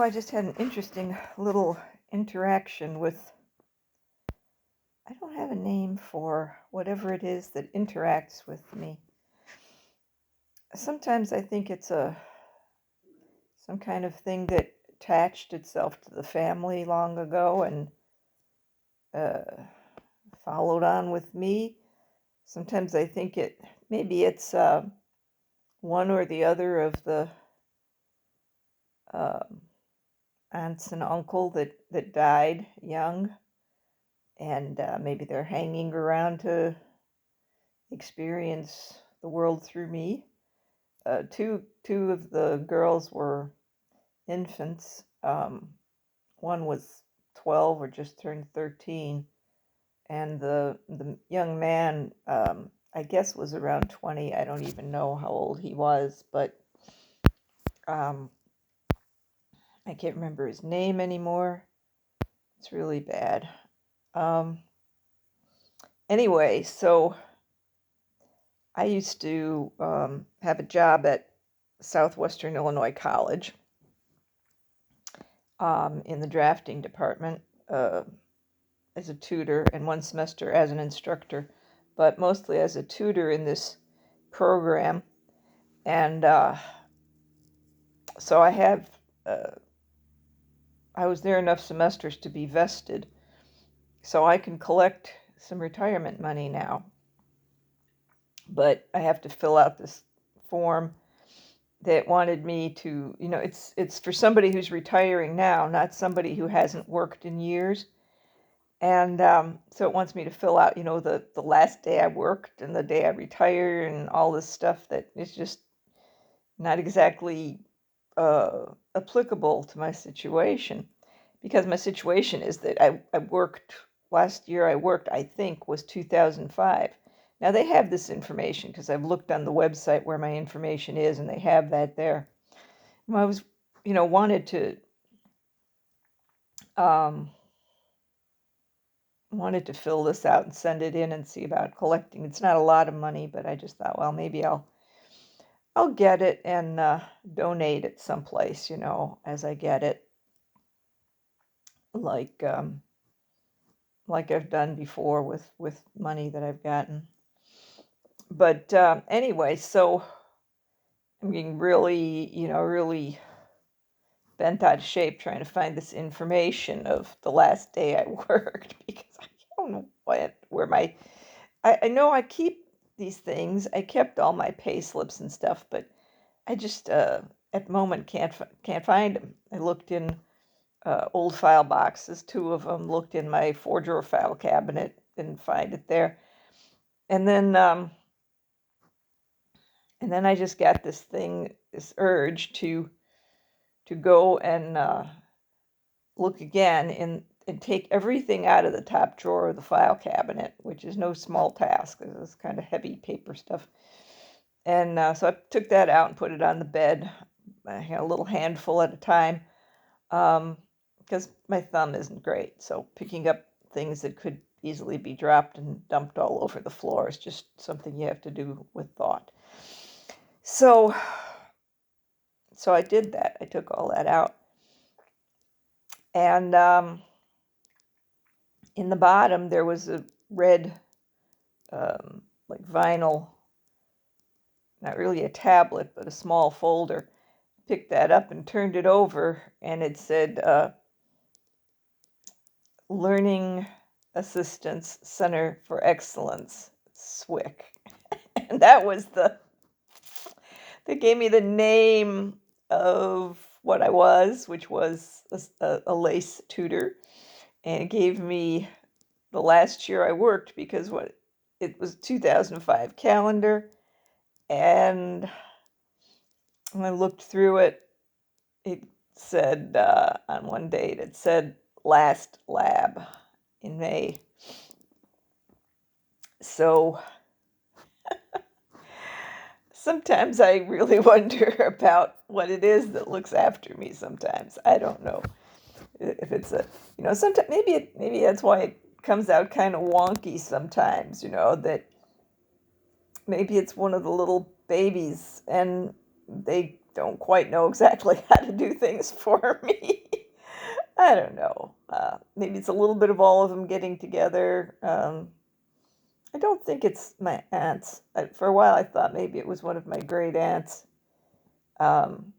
I just had an interesting little interaction with, I don't have a name for whatever it is that interacts with me. Sometimes I think it's some kind of thing that attached itself to the family long ago and uh, followed on with me. Sometimes I think maybe it's one or the other of the um aunts and uncle that died young, and maybe they're hanging around to experience the world through me. Two of the girls were infants. One was 12 or just turned 13, and the young man, I guess, was around 20. I don't even know how old he was, but um, I can't remember his name anymore. It's really bad. Um, anyway, so I used to have a job at Southwestern Illinois College in the drafting department uh, as a tutor, and one semester as an instructor, but mostly as a tutor in this program. And so uh, I was there enough semesters to be vested, so I can collect some retirement money now. But I have to fill out this form that wanted me to, it's for somebody who's retiring now, not somebody who hasn't worked in years. And so it wants me to fill out, the last day I worked and the day I retired and all this stuff that is just not exactly applicable to my situation. Because my situation is that I worked, last year I worked, I think, was 2005. Now they have this information because I've looked on the website where my information is and they have that there. I was, wanted um, to fill this out and send it in and see about collecting. It's not a lot of money, but I just thought, well, maybe I'll get it and donate it someplace, as I get it, like I've done before with money that I've gotten. But anyway, so I'm getting really, really bent out of shape trying to find this information of the last day I worked because I don't know where I know I keep these things. I kept all my pay slips and stuff, but I just at the moment can't find them. I looked in old file boxes, two of them. Looked in my 4-drawer file cabinet, didn't find it there. And then I just got this urge to go and look again and take everything out of the top drawer of the file cabinet, which is no small task. It's kind of heavy paper stuff. And so I took that out and put it on the bed, a little handful at a time, because my thumb isn't great. So picking up things that could easily be dropped and dumped all over the floor is just something you have to do with thought. So I did that. I took all that out. And in the bottom, there was a red, like vinyl, not really a tablet, but a small folder. Picked that up and turned it over, and it said, Learning Assistance Center for Excellence, SWIC. And that gave me the name of what I was, which was a LACE tutor. And it gave me the last year I worked because it was 2005 calendar. And when I looked through it, it said on one date, it said last lab in May. So sometimes I really wonder about what it is that looks after me sometimes. I don't know if it's sometimes maybe that's why it comes out kind of wonky sometimes, that maybe it's one of the little babies and they don't quite know exactly how to do things for me. I don't know. Maybe it's a little bit of all of them getting together. I don't think it's my aunts. For a while, I thought maybe it was one of my great aunts, um,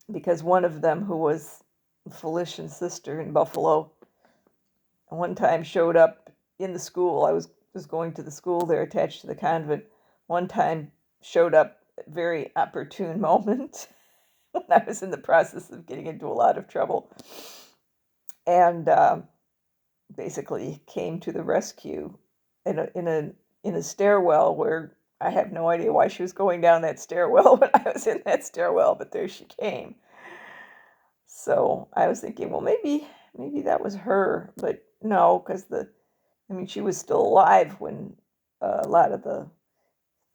because one of them, who was Felician's sister in Buffalo, one time showed up in the school. I was going to the school there attached to the convent. One time showed up at a very opportune moment when I was in the process of getting into a lot of trouble, and basically came to the rescue in a stairwell where I had no idea why she was going down that stairwell when I was in that stairwell, but there she came. So I was thinking, well, maybe that was her, but no, because I mean, she was still alive when a lot of the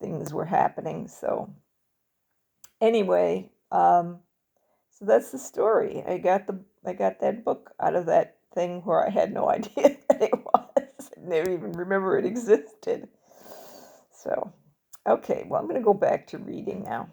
things were happening. So anyway, so that's the story. I got that book out of that thing where I had no idea that it was. I never even remember it existed. So, okay, well, I'm going to go back to reading now.